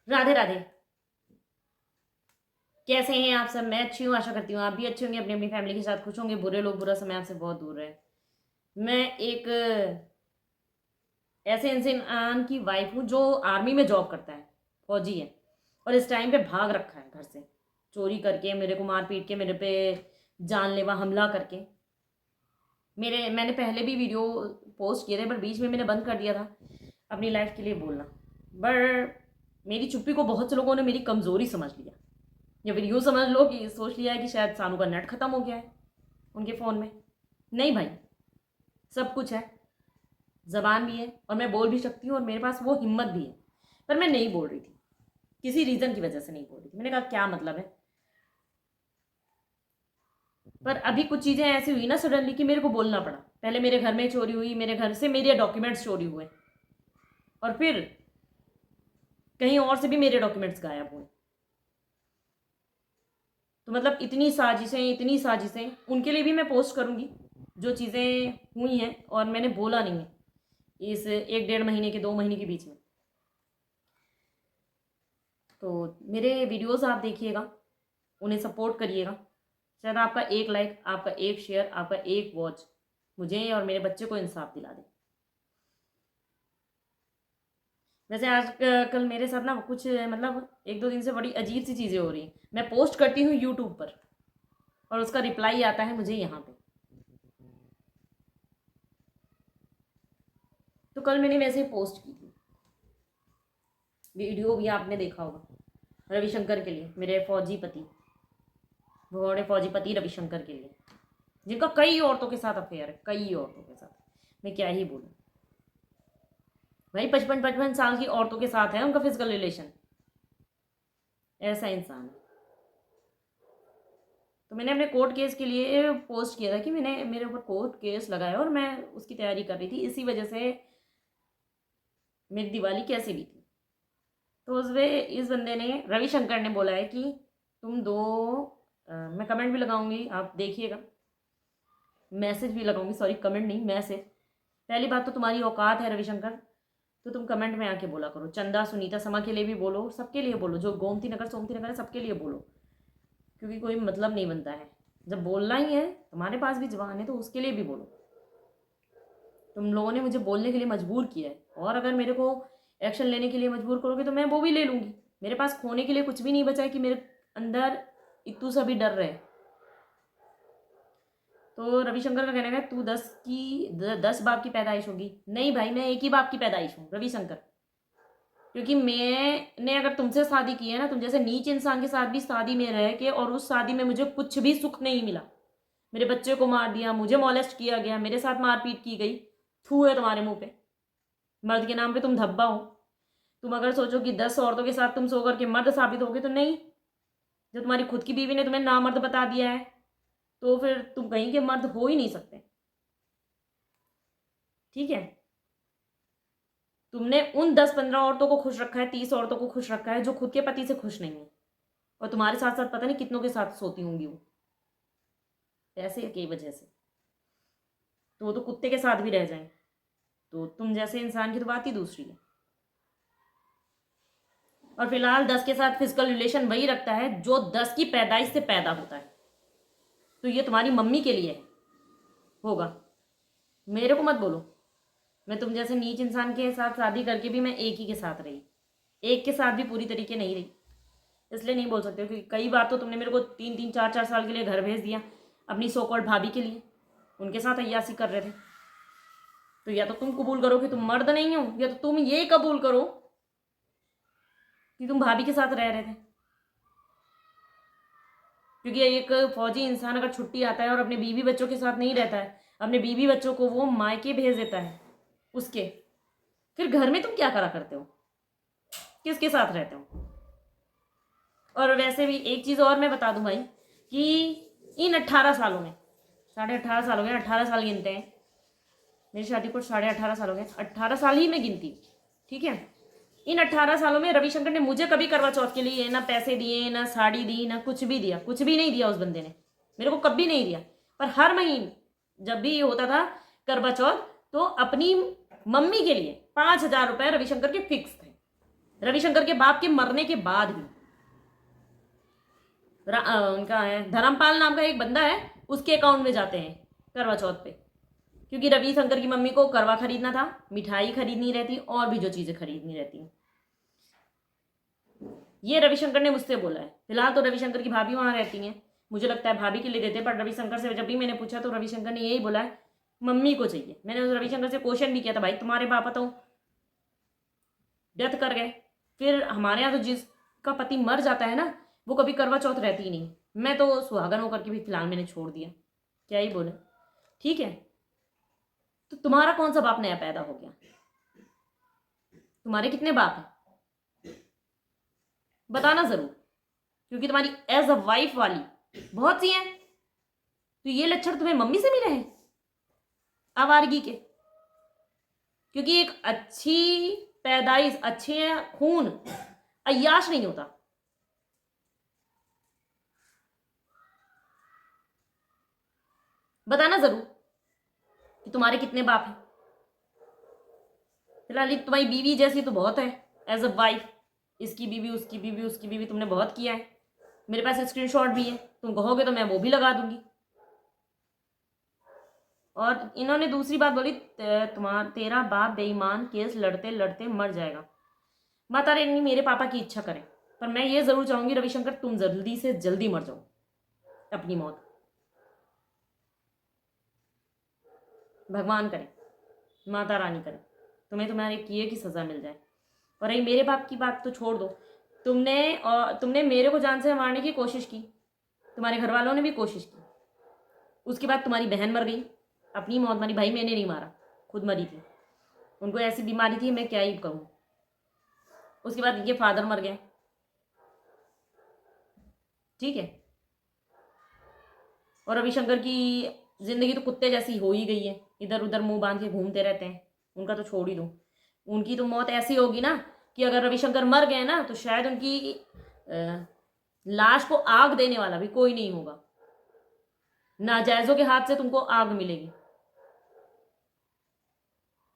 राधे राधे। कैसे हैं आप सब? मैं अच्छी हूँ, आशा करती हूँ आप भी अच्छे होंगे, अपनी अपनी फैमिली के साथ खुश होंगे। बुरे लोग, बुरा समय आपसे बहुत दूर रहे। मैं एक ऐसे इंसान की वाइफ हूँ जो आर्मी में जॉब करता है, फौजी है, और इस टाइम पे भाग रखा है घर से, चोरी करके, मेरे को मार पीट के, मेरे पे जानलेवा हमला करके। मैंने पहले भी वीडियो पोस्ट किए थे, पर बीच में मैंने बंद कर दिया था अपनी लाइफ के लिए बोलना। पर मेरी चुप्पी को बहुत से लोगों ने मेरी कमज़ोरी समझ लिया, या फिर यूँ समझ लो कि सोच लिया है कि शायद सानू का नेट ख़त्म हो गया है उनके फ़ोन में। नहीं भाई, सब कुछ है, ज़बान भी है और मैं बोल भी सकती हूँ और मेरे पास वो हिम्मत भी है। पर मैं नहीं बोल रही थी, किसी रीज़न की वजह से नहीं बोल रही थी। मैंने कहा क्या मतलब है। पर अभी कुछ चीज़ें ऐसी हुई ना सडनली कि मेरे को बोलना पड़ा। पहले मेरे घर में चोरी हुई, मेरे घर से मेरे डॉक्यूमेंट्स चोरी हुए, और फिर कहीं और से भी मेरे डॉक्यूमेंट्स गायब हुए। तो मतलब इतनी साजिशें उनके लिए भी मैं पोस्ट करूँगी जो चीज़ें हुई हैं और मैंने बोला नहीं है इस 1 डेढ़ महीने के 2 महीने के बीच में। तो मेरे वीडियोस आप देखिएगा, उन्हें सपोर्ट करिएगा। शायद आपका एक लाइक, आपका एक शेयर, आपका एक वॉच मुझे और मेरे बच्चे को इंसाफ दिला दे। वैसे आज कल मेरे साथ ना कुछ मतलब 1 2 दिन से बड़ी अजीब सी चीज़ें हो रही हैं। मैं पोस्ट करती हूँ यूट्यूब पर और उसका रिप्लाई आता है मुझे यहाँ पे। तो कल मैंने वैसे ही पोस्ट की थी वीडियो, भी आपने देखा होगा, रविशंकर के लिए, मेरे फौजी पति, घोड़े फौजी पति रविशंकर के लिए, जिनका कई औरतों के साथ अफेयर है, कई औरतों के साथ। मैं क्या ही बोलूँ भाई, 55 55 साल की औरतों के साथ है उनका फिजिकल रिलेशन। ऐसा इंसान है। तो मैंने अपने कोर्ट केस के लिए पोस्ट किया था कि मैंने मेरे ऊपर कोर्ट केस लगाया और मैं उसकी तैयारी कर रही थी, इसी वजह से मेरी दिवाली कैसे भी थी। तो इस बंदे ने, रविशंकर ने बोला है कि तुम दो मैं कमेंट भी लगाऊंगी, आप देखिएगा, मैसेज भी लगाऊंगी, सॉरी कमेंट नहीं मैसेज। पहली बात तो तुम्हारी औकात है रविशंकर, तो तुम कमेंट में आके बोला करो। चंदा सुनीता समा के लिए भी बोलो, सबके लिए बोलो, जो गोमती नगर सोमती नगर है सबके लिए बोलो, क्योंकि कोई मतलब नहीं बनता है। जब बोलना ही है, तुम्हारे पास भी जबान है तो उसके लिए भी बोलो। तुम लोगों ने मुझे बोलने के लिए मजबूर किया है, और अगर मेरे को एक्शन लेने के लिए मजबूर करोगे तो मैं वो भी ले लूँगी। मेरे पास खोने के लिए कुछ भी नहीं बचा है कि मेरे अंदर इतू सा भी डर रहे। तो रविशंकर का कहना है तू 10 बाप की पैदाइश होगी। नहीं भाई, मैं एक ही बाप की पैदाइश हूँ, रविशंकर। क्योंकि मैंने अगर तुमसे शादी की है ना, तुम जैसे नीच इंसान के साथ भी शादी में रह के, और उस शादी में मुझे कुछ भी सुख नहीं मिला, मेरे बच्चे को मार दिया, मुझे मॉलेस्ट किया गया, मेरे साथ मारपीट की गई, थू है तुम्हारे मुंह पे। मर्द के नाम पे तुम धब्बा हो। तुम अगर सोचो कि 10 औरतों के साथ तुम सो करके मर्द साबित होगे, तो नहीं। जब तुम्हारी खुद की बीवी ने तुम्हें नामर्द बता दिया है, तो फिर तुम कहीं के मर्द हो ही नहीं सकते। ठीक है, तुमने उन 10 15 औरतों को खुश रखा है, 30 औरतों को खुश रखा है जो खुद के पति से खुश नहीं है, और तुम्हारे साथ साथ पता नहीं कितनों के साथ सोती होंगी वो, पैसे की वजह से। तो वो तो कुत्ते के साथ भी रह जाएं। तो तुम जैसे इंसान की तो बात ही दूसरी है। और फिलहाल 10 के साथ फिजिकल रिलेशन वही रखता है जो 10 की पैदाइश से पैदा होता है। तो ये तुम्हारी मम्मी के लिए होगा, मेरे को मत बोलो। मैं तुम जैसे नीच इंसान के साथ शादी करके भी मैं एक ही के साथ रही, एक के साथ भी पूरी तरीके नहीं रही, इसलिए नहीं बोल सकते हो। क्योंकि कई बार तो तुमने मेरे को 3 3 4 4 साल के लिए घर भेज दिया अपनी सो कॉल्ड भाभी के लिए, उनके साथ अय्यासी कर रहे थे। तो या तो तुम कबूल करो कि तुम मर्द नहीं हो, या तो तुम ये कबूल करो कि तुम भाभी के साथ रह रहे थे। क्योंकि एक फौजी इंसान अगर छुट्टी आता है और अपने बीवी बच्चों के साथ नहीं रहता है, अपने बीवी बच्चों को वो मायके भेज देता है उसके, फिर घर में तुम क्या करा करते हो, किसके साथ रहते हो। और वैसे भी एक चीज़ और मैं बता दूं भाई, कि इन 18 सालों में, 18.5 साल हो गए, 18 साल गिनते हैं, मेरी शादी को 18.5 साल हो गए, 18 साल ही मैं गिनती। ठीक है, इन 18 सालों में रविशंकर ने मुझे कभी करवा चौथ के लिए ना पैसे दिए, ना साड़ी दी, ना कुछ भी दिया, कुछ भी नहीं दिया उस बंदे ने, मेरे को कभी नहीं दिया। पर हर महीने जब भी होता था करवा चौथ, तो अपनी मम्मी के लिए 5,000 रुपये रविशंकर के फिक्स थे। रविशंकर के बाप के मरने के बाद भी उनका है धर्मपाल नाम का एक बंदा है, उसके अकाउंट में जाते हैं करवा चौथ पे, क्योंकि रविशंकर की मम्मी को करवा खरीदना था, मिठाई खरीदनी रहती और भी जो चीज़ें खरीदनी रहती। ये रविशंकर ने मुझसे बोला है। फिलहाल तो रविशंकर की भाभी वहां रहती हैं, मुझे लगता है भाभी के लिए देते हैं, पर रविशंकर से जब भी मैंने पूछा तो रविशंकर ने यही बोला है मम्मी को चाहिए। मैंने उस रविशंकर से क्वेश्चन भी किया था, भाई तुम्हारे पापा तो डेथ कर गए, फिर हमारे यहाँ तो जिसका पति मर जाता है ना वो कभी करवा चौथ रहती ही नहीं। मैं तो सुहागन होकर के भी फिलहाल मैंने छोड़ दिया, क्या ही बोले। ठीक है, तो तुम्हारा कौन सा बाप नया पैदा हो गया? तुम्हारे कितने बाप हैं बताना जरूर, क्योंकि तुम्हारी एज अ वाइफ वाली बहुत सी हैं। तो ये लक्षण तुम्हें मम्मी से मिले हैं आवारगी के? क्योंकि एक अच्छी पैदाइश, अच्छे खून अय्याश नहीं होता। बताना जरूर कि तुम्हारे कितने बाप हैं। फिलहाल तुम्हारी बीवी जैसी तो बहुत है एज अ वाइफ, इसकी बीवी, उसकी बीवी, उसकी बीवी, तुमने बहुत किया है। मेरे पास स्क्रीनशॉट भी है, तुम कहोगे तो मैं वो भी लगा दूंगी। और इन्होंने दूसरी बात बोली, तेरा बाप बेईमान, केस लड़ते लड़ते मर जाएगा। माता रानी मेरे पापा की इच्छा करें, पर मैं ये जरूर चाहूंगी रविशंकर तुम जल्दी से जल्दी मर जाओ अपनी मौत, भगवान करे, माता रानी करे, तुम्हें तुम्हारे किए की सजा मिल जाए। और रही मेरे बाप की बात तो छोड़ दो, तुमने मेरे को जान से मारने की कोशिश की, तुम्हारे घर वालों ने भी कोशिश की, उसके बाद तुम्हारी बहन मर गई, अपनी मौत मारी। भाई मैंने नहीं मारा, खुद मरी थी, उनको ऐसी बीमारी थी, मैं क्या ही कहूँ। उसके बाद ये फादर मर गए, ठीक है। और रविशंकर की जिंदगी तो कुत्ते जैसी हो ही गई है, इधर उधर मुंह बांध के घूमते रहते हैं। उनका तो छोड़ ही दो, उनकी तो मौत ऐसी होगी ना कि अगर रविशंकर मर गए ना तो शायद उनकी लाश को आग देने वाला भी कोई नहीं होगा, नाजायजों के हाथ से तुमको आग मिलेगी,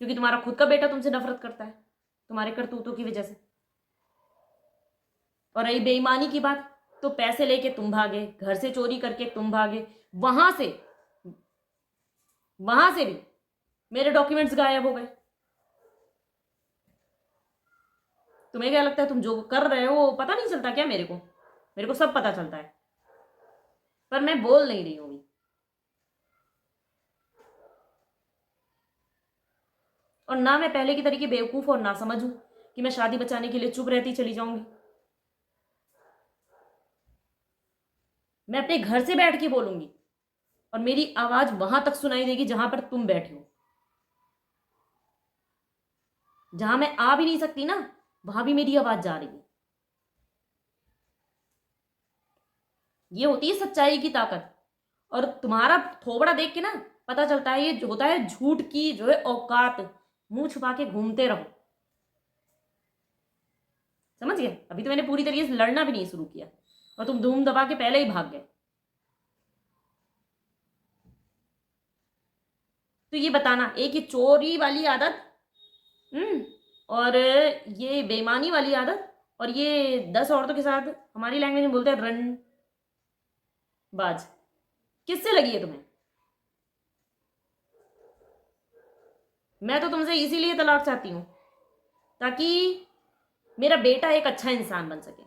क्योंकि तुम्हारा खुद का बेटा तुमसे नफरत करता है तुम्हारे करतूतों की वजह से। और रही बेईमानी की बात, तो पैसे लेके तुम भागे, घर से चोरी करके तुम भागे, वहां से भी मेरे डॉक्यूमेंट्स गायब हो गए। तुम्हें क्या लगता है तुम जो कर रहे हो पता नहीं चलता क्या? मेरे को सब पता चलता है, पर मैं बोल नहीं रही हूं। और ना मैं पहले की तरीके बेवकूफ और ना समझूं कि मैं शादी बचाने के लिए चुप रहती चली जाऊंगी। मैं अपने घर से बैठ के बोलूंगी और मेरी आवाज वहां तक सुनाई देगी जहां पर तुम बैठे हो। जहां मैं आ भी नहीं सकती ना, वहां भी मेरी आवाज जा रही है। ये होती है सच्चाई की ताकत। और तुम्हारा थोबड़ा देख के ना पता चलता है ये जो होता है झूठ की जो है औकात, मुंह छुपा के घूमते रहो। समझ गए? अभी तो मैंने पूरी तरीके से लड़ना भी नहीं शुरू किया और तुम धूम दबा के पहले ही भाग गए। तो ये बताना, एक ये चोरी वाली आदत, और ये बेईमानी वाली आदत, और ये 10 औरतों के साथ, हमारी लैंग्वेज में बोलते हैं रन बाज, किससे लगी है तुम्हें? मैं तो तुमसे इसीलिए तलाक चाहती हूं ताकि मेरा बेटा एक अच्छा इंसान बन सके।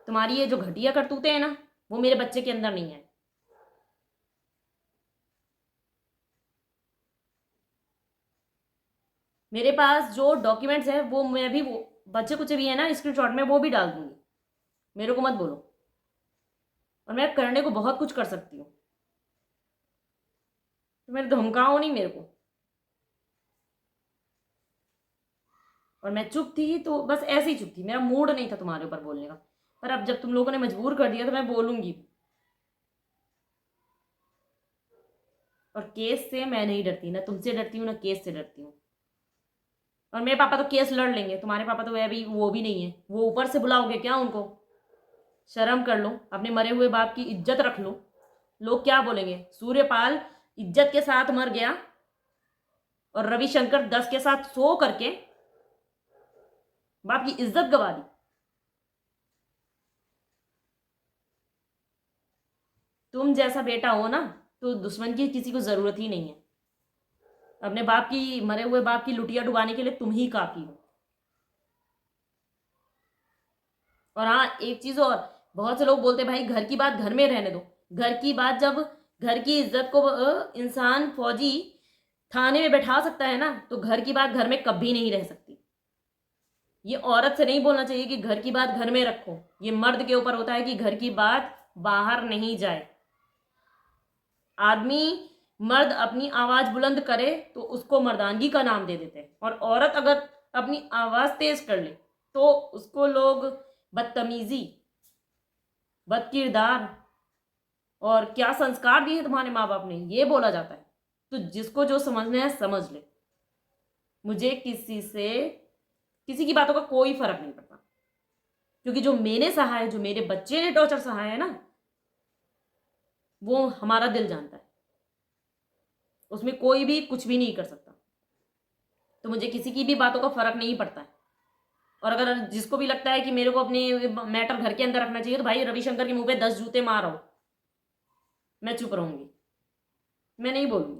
तुम्हारी ये जो घटिया करतूतें हैं ना वो मेरे बच्चे के अंदर नहीं है। मेरे पास जो डॉक्यूमेंट्स है वो मैं भी, वो बच्चे कुछ भी है ना स्क्रीनशॉट में, वो भी डाल दूंगी। मेरे को मत बोलो, और मैं करने को बहुत कुछ कर सकती हूँ, तो मेरे धमकाओ नहीं मेरे को। और मैं चुप थी तो बस ऐसे ही चुप थी, मेरा मूड नहीं था तुम्हारे ऊपर बोलने का, पर अब जब तुम लोगों ने मजबूर कर दिया तो मैं बोलूंगी। और केस से मैं नहीं डरती, ना तुमसे डरती हूँ ना केस से डरती हूँ। और मेरे पापा तो केस लड़ लेंगे, तुम्हारे पापा तो अभी वो भी नहीं है। वो ऊपर से बुलाओगे क्या उनको? शर्म कर लो, अपने मरे हुए बाप की इज्जत रख लो। लोग क्या बोलेंगे? सूर्यपाल इज्जत के साथ मर गया, और रविशंकर 10 के साथ सो करके बाप की इज्जत गवा दी। तुम जैसा बेटा हो ना, तो दुश्मन की किसी को जरूरत ही नहीं है। अपने बाप की, मरे हुए बाप की लुटिया डुबाने के लिए तुम ही काफी हो। और हाँ, एक चीज और, बहुत से लोग बोलते भाई घर की बात घर में रहने दो। घर की बात, जब घर की इज्जत को इंसान फौजी थाने में बैठा सकता है ना, तो घर की बात घर में कभी नहीं रह सकती। ये औरत से नहीं बोलना चाहिए कि घर की बात घर में रखो। ये मर्द के ऊपर होता है कि घर की बात बाहर नहीं जाए। आदमी, मर्द अपनी आवाज बुलंद करे तो उसको मर्दानगी का नाम दे देते हैं, और औरत अगर अपनी आवाज तेज कर ले तो उसको लोग बदतमीजी, बदकिरदार, और क्या संस्कार दिए तुम्हारे माँ बाप ने, ये बोला जाता है। तो जिसको जो समझना है समझ ले। मुझे किसी की बातों का कोई फर्क नहीं पड़ता, क्योंकि जो मैंने सहा है, जो मेरे बच्चे ने टॉर्चर सहा है ना, वो हमारा दिल जानता है। उसमें कोई भी कुछ भी नहीं कर सकता। तो मुझे किसी की भी बातों का फर्क नहीं पड़ता है। और अगर जिसको भी लगता है कि मेरे को अपने मैटर घर के अंदर रखना चाहिए, तो भाई रविशंकर के मुंह पे 10 जूते मारो, मैं चुप रहूंगी, मैं नहीं बोलूंगी।